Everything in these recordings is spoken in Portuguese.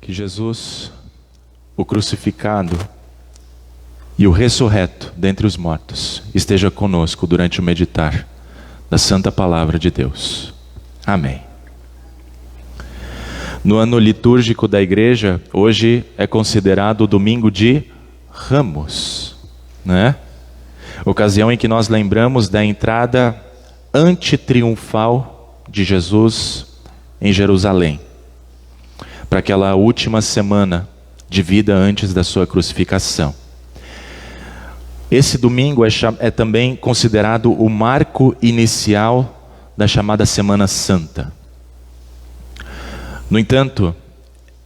Que Jesus, o crucificado e o ressurreto dentre os mortos, esteja conosco durante o meditar da Santa Palavra de Deus. Amém. No ano litúrgico da igreja, hoje é considerado o domingo de Ramos, né? Ocasião em que nós lembramos da entrada antitriunfal de Jesus em Jerusalém, para aquela última semana de vida antes da sua crucificação. Esse domingo é também considerado o marco inicial da chamada Semana Santa. No entanto,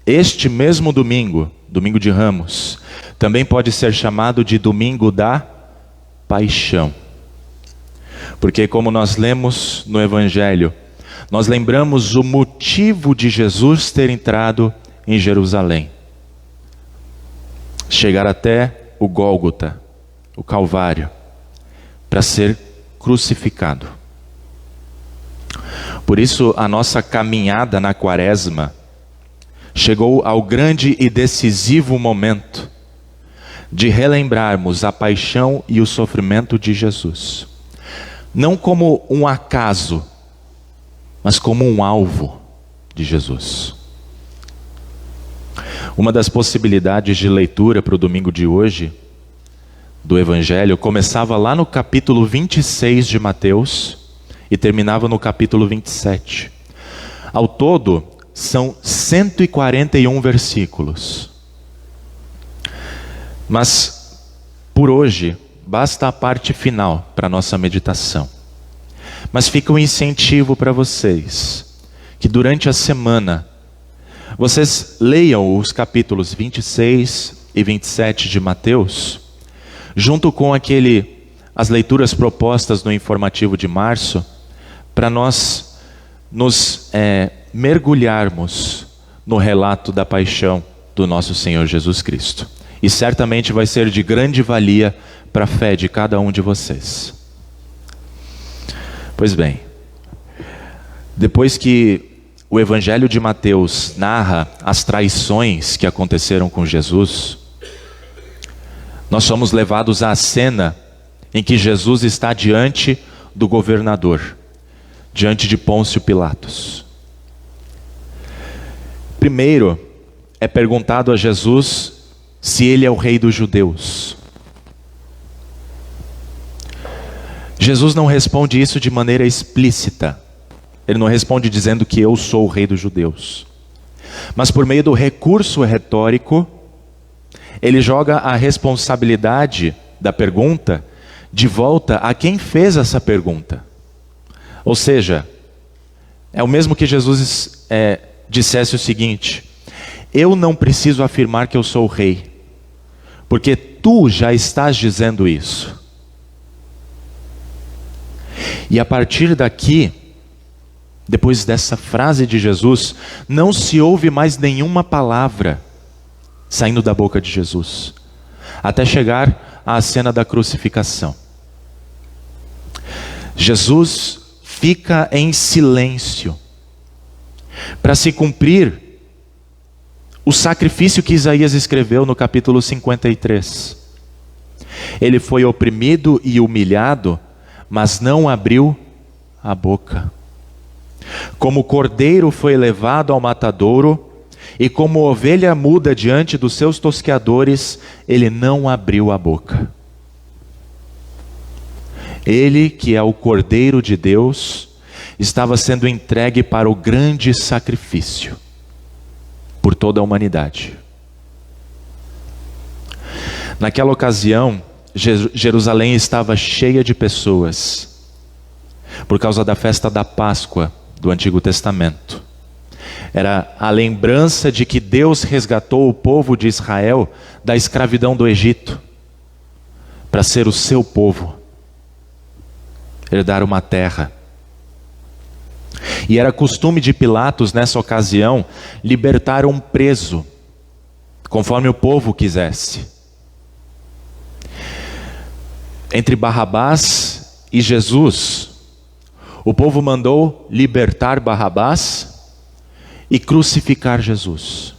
este mesmo domingo, domingo de Ramos, também pode ser chamado de domingo da Paixão. Porque, como nós lemos no Evangelho, nós lembramos o motivo de Jesus ter entrado em Jerusalém. Chegar até o Gólgota, o Calvário, para ser crucificado. Por isso, a nossa caminhada na Quaresma chegou ao grande e decisivo momento de relembrarmos a paixão e o sofrimento de Jesus. Não como um acaso, mas como um alvo de Jesus. Uma das possibilidades de leitura para o domingo de hoje, do Evangelho, começava lá no capítulo 26 de Mateus e terminava no capítulo 27. Ao todo, são 141 versículos. Mas, por hoje, basta a parte final para a nossa meditação. Mas fica um incentivo para vocês, que durante a semana, vocês leiam os capítulos 26 e 27 de Mateus, junto com as leituras propostas no informativo de março, para nós nos mergulharmos no relato da paixão do nosso Senhor Jesus Cristo. E certamente vai ser de grande valia para a fé de cada um de vocês. Pois bem, depois que o Evangelho de Mateus narra as traições que aconteceram com Jesus, nós somos levados à cena em que Jesus está diante do governador, diante de Pôncio Pilatos. Primeiro, é perguntado a Jesus se ele é o rei dos judeus. Jesus não responde isso de maneira explícita. Ele não responde dizendo que eu sou o rei dos judeus. Mas por meio do recurso retórico, ele joga a responsabilidade da pergunta de volta a quem fez essa pergunta. Ou seja, é o mesmo que Jesus dissesse o seguinte: eu não preciso afirmar que eu sou o rei, porque tu já estás dizendo isso. E a partir daqui, depois dessa frase de Jesus, não se ouve mais nenhuma palavra saindo da boca de Jesus, até chegar à cena da crucificação. Jesus fica em silêncio para se cumprir o sacrifício que Isaías escreveu no capítulo 53. Ele foi oprimido e humilhado, mas não abriu a boca. Como cordeiro foi levado ao matadouro, e como ovelha muda diante dos seus tosqueadores, ele não abriu a boca. Ele, que é o Cordeiro de Deus, estava sendo entregue para o grande sacrifício por toda a humanidade. Naquela ocasião, Jerusalém estava cheia de pessoas, por causa da festa da Páscoa do Antigo Testamento. Era a lembrança de que Deus resgatou o povo de Israel da escravidão do Egito, para ser o seu povo, herdar uma terra. E era costume de Pilatos, nessa ocasião, libertar um preso, conforme o povo quisesse. Entre Barrabás e Jesus, o povo mandou libertar Barrabás e crucificar Jesus.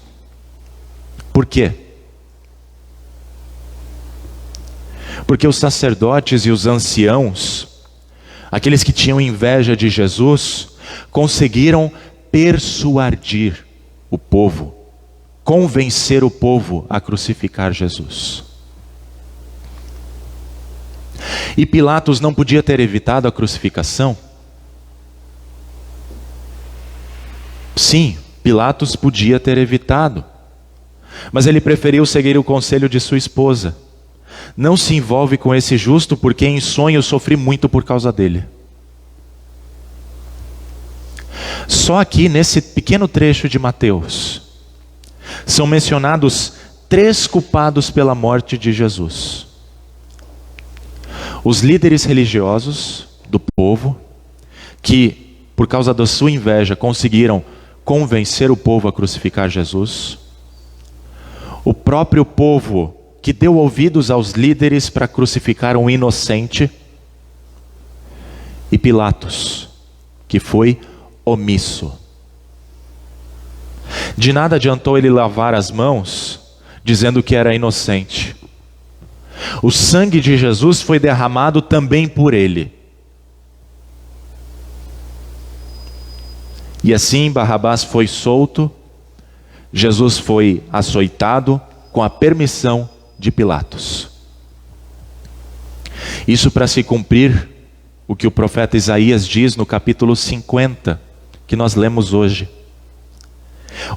Por quê? Porque os sacerdotes e os anciãos, aqueles que tinham inveja de Jesus, conseguiram persuadir o povo, convencer o povo a crucificar Jesus. E Pilatos não podia ter evitado a crucificação? Sim, Pilatos podia ter evitado, mas ele preferiu seguir o conselho de sua esposa. Não se envolve com esse justo, porque em sonho sofri muito por causa dele. Só aqui nesse pequeno trecho de Mateus são mencionados 3 culpados pela morte de Jesus: os líderes religiosos do povo, que por causa da sua inveja conseguiram convencer o povo a crucificar Jesus; o próprio povo que deu ouvidos aos líderes para crucificar um inocente; e Pilatos, que foi omisso. De nada adiantou ele lavar as mãos, dizendo que era inocente. O sangue de Jesus foi derramado também por ele. E assim Barrabás foi solto, Jesus foi açoitado com a permissão de Pilatos. Isso para se cumprir o que o profeta Isaías diz no capítulo 50, que nós lemos hoje: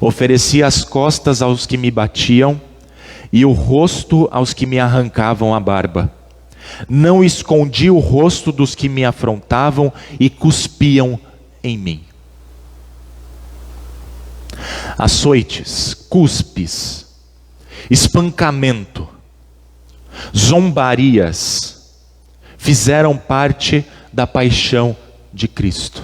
ofereci as costas aos que me batiam e o rosto aos que me arrancavam a barba. Não escondi o rosto dos que me afrontavam e cuspiam em mim. Açoites, cuspes, espancamento, zombarias fizeram parte da paixão de Cristo.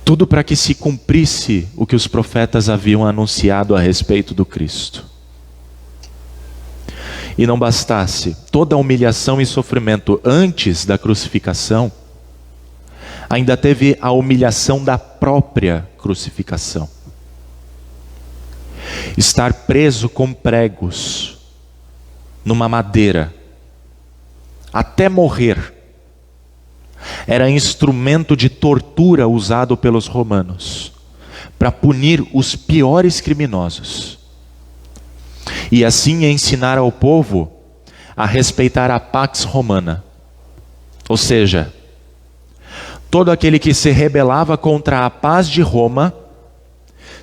Tudo para que se cumprisse o que os profetas haviam anunciado a respeito do Cristo. E não bastasse toda a humilhação e sofrimento antes da crucificação, ainda teve a humilhação da própria crucificação. Estar preso com pregos numa madeira até morrer era instrumento de tortura usado pelos romanos para punir os piores criminosos e assim ensinar ao povo a respeitar a pax romana, ou seja, todo aquele que se rebelava contra a paz de Roma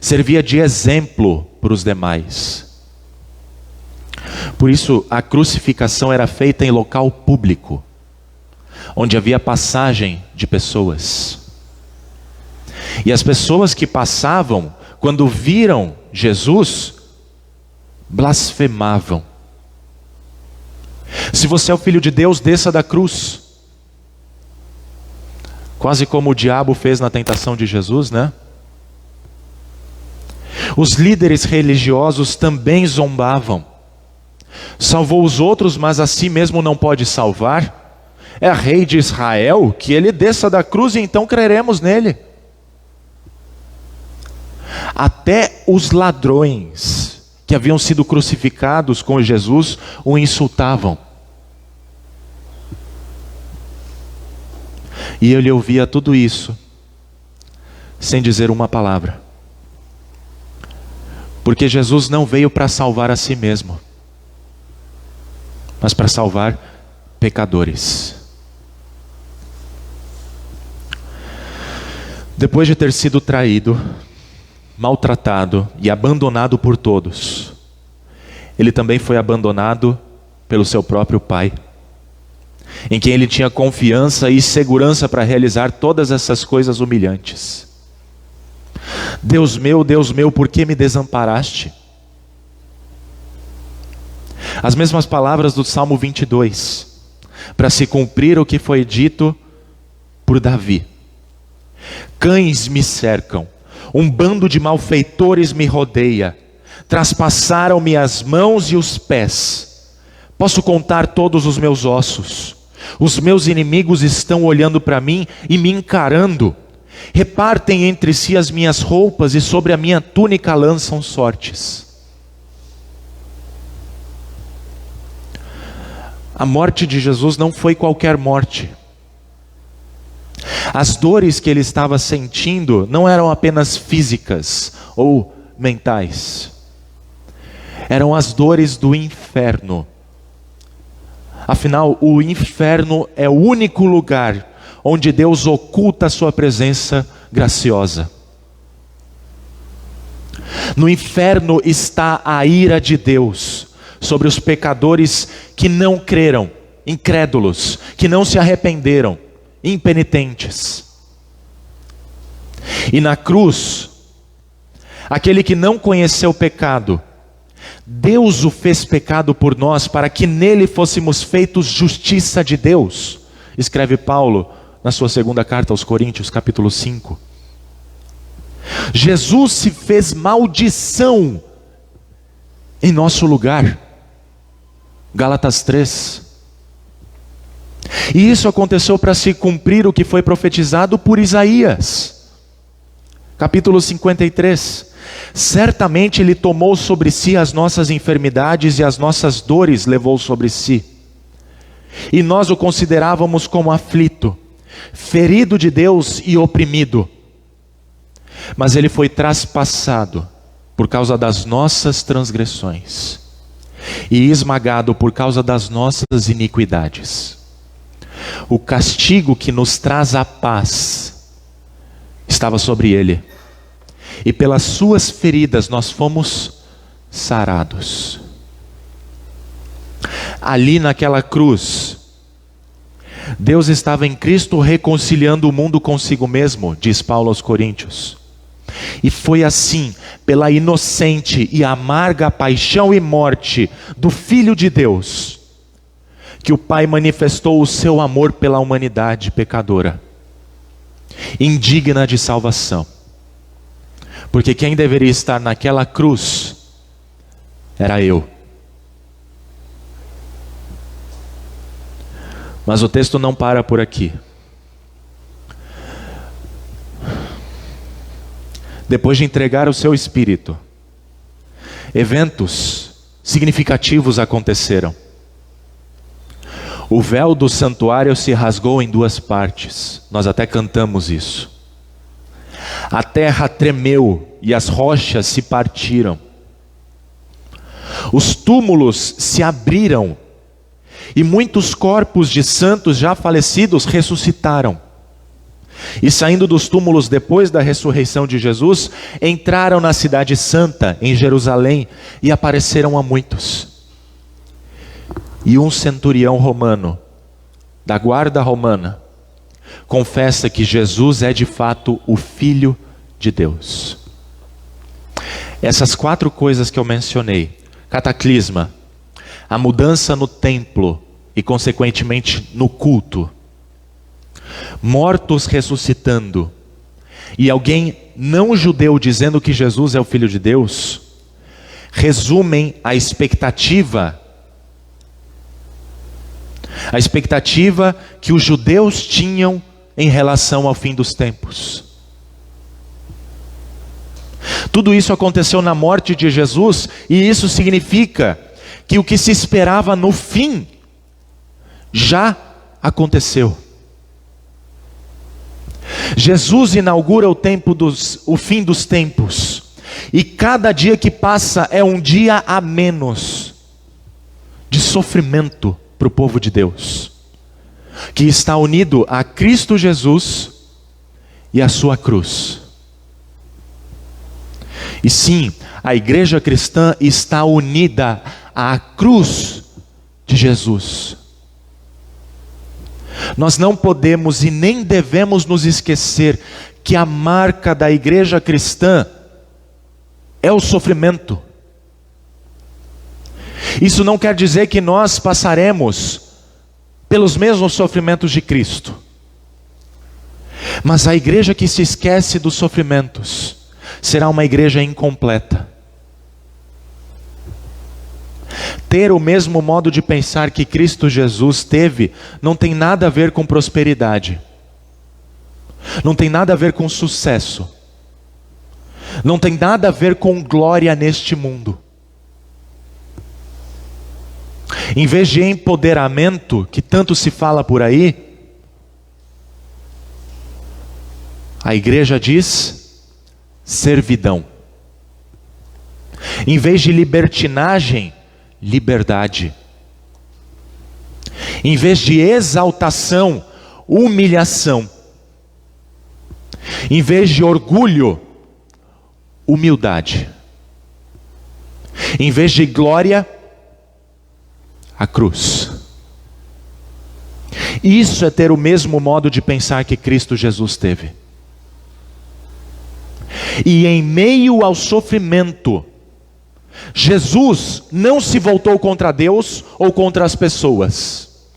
servia de exemplo para os demais. Por isso a crucificação era feita em local público, onde havia passagem de pessoas. E as pessoas que passavam, quando viram Jesus, blasfemavam. Se você é o Filho de Deus, desça da cruz. Quase como o diabo fez na tentação de Jesus, né? Os líderes religiosos também zombavam. Salvou os outros, mas a si mesmo não pode salvar? É rei de Israel? Que ele desça da cruz e então creremos nele. Até os ladrões que haviam sido crucificados com Jesus o insultavam. E ele ouvia tudo isso sem dizer uma palavra. Porque Jesus não veio para salvar a si mesmo, mas para salvar pecadores. Depois de ter sido traído, maltratado e abandonado por todos, ele também foi abandonado pelo seu próprio Pai, em quem ele tinha confiança e segurança para realizar todas essas coisas humilhantes. Deus meu, por que me desamparaste? As mesmas palavras do Salmo 22, para se cumprir o que foi dito por Davi. Cães me cercam, um bando de malfeitores me rodeia, traspassaram-me as mãos e os pés. Posso contar todos os meus ossos. Os meus inimigos estão olhando para mim e me encarando. Repartem entre si as minhas roupas e sobre a minha túnica lançam sortes. A morte de Jesus não foi qualquer morte. As dores que ele estava sentindo não eram apenas físicas ou mentais. Eram as dores do inferno. Afinal, o inferno é o único lugar onde Deus oculta a sua presença graciosa. No inferno está a ira de Deus sobre os pecadores que não creram, incrédulos, que não se arrependeram, impenitentes. E na cruz, aquele que não conheceu o pecado, Deus o fez pecado por nós, para que nele fôssemos feitos justiça de Deus, escreve Paulo na sua segunda carta aos Coríntios, capítulo 5. Jesus se fez maldição em nosso lugar, Gálatas 3. E isso aconteceu para se cumprir o que foi profetizado por Isaías, capítulo 53. Certamente ele tomou sobre si as nossas enfermidades e as nossas dores levou sobre si. E nós o considerávamos como aflito, ferido de Deus e oprimido. Mas ele foi traspassado por causa das nossas transgressões e esmagado por causa das nossas iniquidades. O castigo que nos traz a paz estava sobre ele, e pelas suas feridas nós fomos sarados. Ali naquela cruz, Deus estava em Cristo reconciliando o mundo consigo mesmo, diz Paulo aos Coríntios. E foi assim, pela inocente e amarga paixão e morte do Filho de Deus, que o Pai manifestou o seu amor pela humanidade pecadora, indigna de salvação. Porque quem deveria estar naquela cruz era eu. Mas o texto não para por aqui. Depois de entregar o seu espírito, eventos significativos aconteceram. O véu do santuário se rasgou em duas partes. Nós até cantamos isso. A terra tremeu e as rochas se partiram. Os túmulos se abriram e muitos corpos de santos já falecidos ressuscitaram. E saindo dos túmulos depois da ressurreição de Jesus, entraram na cidade santa, em Jerusalém, e apareceram a muitos. E um centurião romano, da guarda romana, confessa que Jesus é de fato o Filho de Deus. Essas quatro coisas que eu mencionei: cataclisma, a mudança no templo e consequentemente no culto, mortos ressuscitando e alguém não judeu dizendo que Jesus é o Filho de Deus, resumem a expectativa que os judeus tinham em relação ao fim dos tempos. Tudo isso aconteceu na morte de Jesus, e isso significa que o que se esperava no fim já aconteceu. Jesus inaugura o fim dos tempos, e cada dia que passa é um dia a menos de sofrimento para o povo de Deus, que está unido a Cristo Jesus e a sua cruz. E sim, a igreja cristã está unida à cruz de Jesus. Nós não podemos e nem devemos nos esquecer que a marca da igreja cristã é o sofrimento. Isso não quer dizer que nós passaremos pelos mesmos sofrimentos de Cristo. Mas a igreja que se esquece dos sofrimentos será uma igreja incompleta. Ter o mesmo modo de pensar que Cristo Jesus teve não tem nada a ver com prosperidade, não tem nada a ver com sucesso, não tem nada a ver com glória neste mundo. Em vez de empoderamento, que tanto se fala por aí, a igreja diz servidão. Em vez de libertinagem, liberdade. Em vez de exaltação, humilhação. Em vez de orgulho, humildade. Em vez de glória, a cruz. Isso é ter o mesmo modo de pensar que Cristo Jesus teve. E em meio ao sofrimento, Jesus não se voltou contra Deus ou contra as pessoas.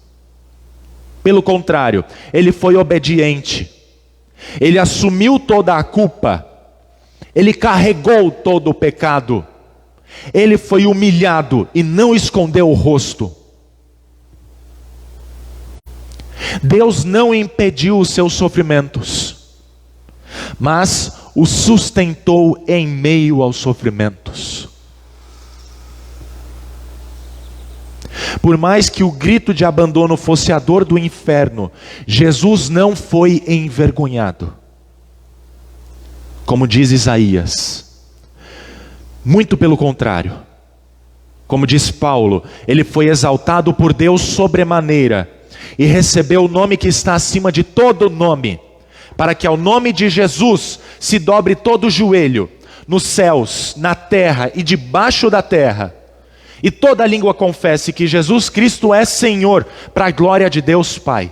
Pelo contrário, ele foi obediente. Ele assumiu toda a culpa. Ele carregou todo o pecado. Ele foi humilhado e não escondeu o rosto. Deus não impediu os seus sofrimentos, mas os sustentou em meio aos sofrimentos. Por mais que o grito de abandono fosse a dor do inferno, Jesus não foi envergonhado. Como diz Isaías. Muito pelo contrário. Como diz Paulo, ele foi exaltado por Deus sobremaneira e recebeu o nome que está acima de todo nome, para que ao nome de Jesus se dobre todo o joelho, nos céus, na terra e debaixo da terra, e toda língua confesse que Jesus Cristo é Senhor, para a glória de Deus Pai.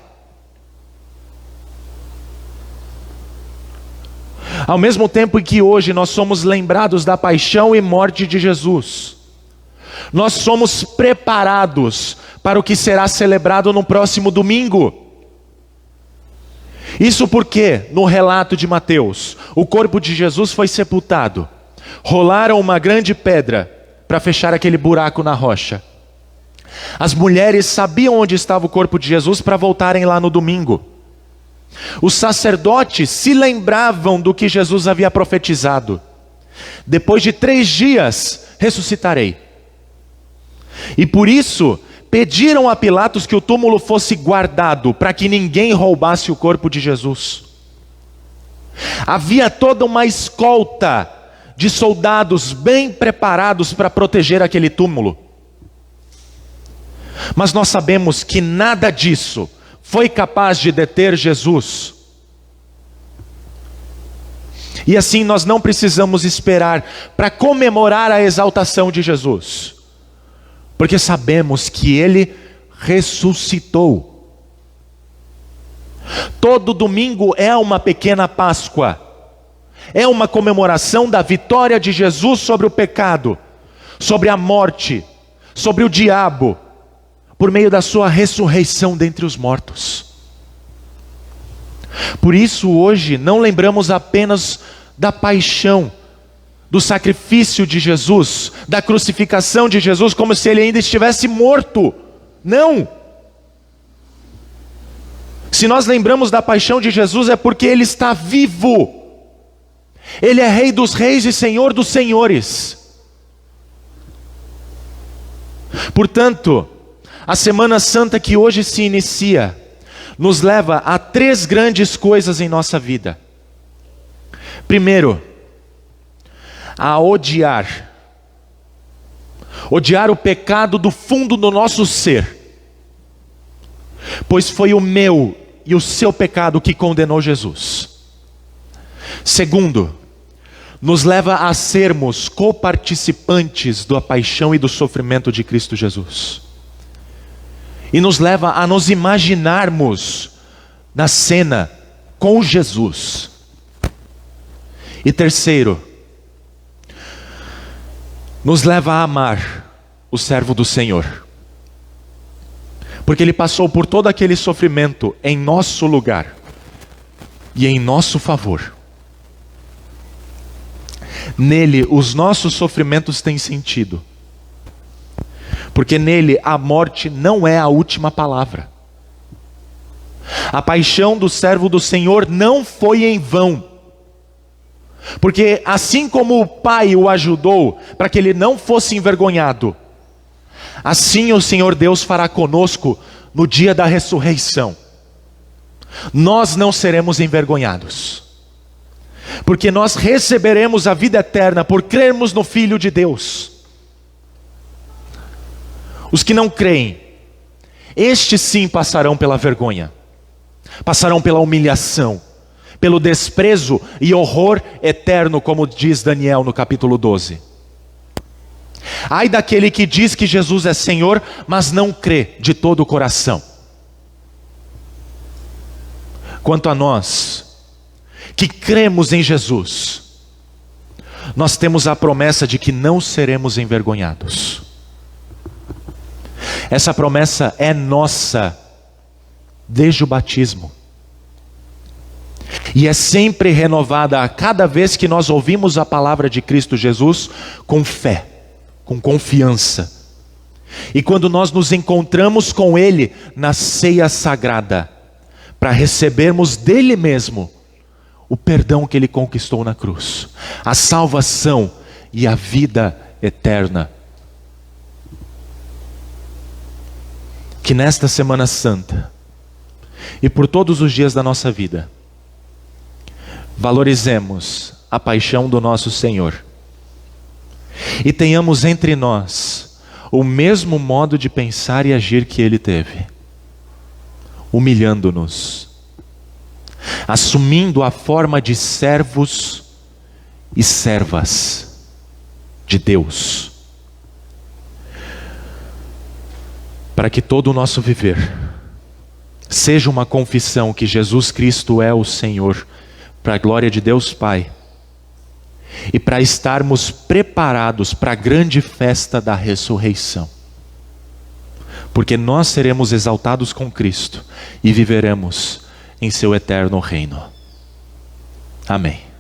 Ao mesmo tempo em que hoje nós somos lembrados da paixão e morte de Jesus, nós somos preparados para o que será celebrado no próximo domingo. Isso porque, no relato de Mateus, o corpo de Jesus foi sepultado. Rolaram uma grande pedra para fechar aquele buraco na rocha. As mulheres sabiam onde estava o corpo de Jesus para voltarem lá no domingo. Os sacerdotes se lembravam do que Jesus havia profetizado: depois de 3 dias ressuscitarei. E por isso pediram a Pilatos que o túmulo fosse guardado, para que ninguém roubasse o corpo de Jesus. Havia toda uma escolta de soldados bem preparados para proteger aquele túmulo. Mas nós sabemos que nada disso foi capaz de deter Jesus. E assim nós não precisamos esperar para comemorar a exaltação de Jesus, porque sabemos que Ele ressuscitou. Todo domingo é uma pequena Páscoa, é uma comemoração da vitória de Jesus sobre o pecado, sobre a morte, sobre o diabo, por meio da sua ressurreição dentre os mortos. Por isso hoje não lembramos apenas da paixão, do sacrifício de Jesus, da crucificação de Jesus, como se Ele ainda estivesse morto. Não! Se nós lembramos da paixão de Jesus é porque Ele está vivo. Ele é Rei dos reis e Senhor dos senhores. Portanto, a Semana Santa que hoje se inicia nos leva a 3 grandes coisas em nossa vida. Primeiro, a odiar. Odiar o pecado do fundo do nosso ser, pois foi o meu e o seu pecado que condenou Jesus. Segundo, nos leva a sermos coparticipantes da paixão e do sofrimento de Cristo Jesus. E nos leva a nos imaginarmos na cena com Jesus. E terceiro, nos leva a amar o servo do Senhor, porque Ele passou por todo aquele sofrimento em nosso lugar e em nosso favor. Nele os nossos sofrimentos têm sentido, porque nele a morte não é a última palavra. A paixão do servo do Senhor não foi em vão, porque assim como o Pai o ajudou para que ele não fosse envergonhado, assim o Senhor Deus fará conosco no dia da ressurreição. Nós não seremos envergonhados, porque nós receberemos a vida eterna por crermos no Filho de Deus. Os que não creem, estes sim passarão pela vergonha, passarão pela humilhação, pelo desprezo e horror eterno, como diz Daniel no capítulo 12. Ai daquele que diz que Jesus é Senhor, mas não crê de todo o coração. Quanto a nós, que cremos em Jesus, nós temos a promessa de que não seremos envergonhados. Essa promessa é nossa desde o batismo. E é sempre renovada a cada vez que nós ouvimos a palavra de Cristo Jesus com fé, com confiança. E quando nós nos encontramos com Ele na ceia sagrada, para recebermos dele mesmo o perdão que Ele conquistou na cruz, a salvação e a vida eterna. Que nesta Semana Santa e por todos os dias da nossa vida, valorizemos a paixão do nosso Senhor e tenhamos entre nós o mesmo modo de pensar e agir que Ele teve, humilhando-nos, assumindo a forma de servos e servas de Deus, para que todo o nosso viver seja uma confissão que Jesus Cristo é o Senhor, para a glória de Deus Pai, e para estarmos preparados para a grande festa da ressurreição, porque nós seremos exaltados com Cristo e viveremos em seu eterno reino. Amém.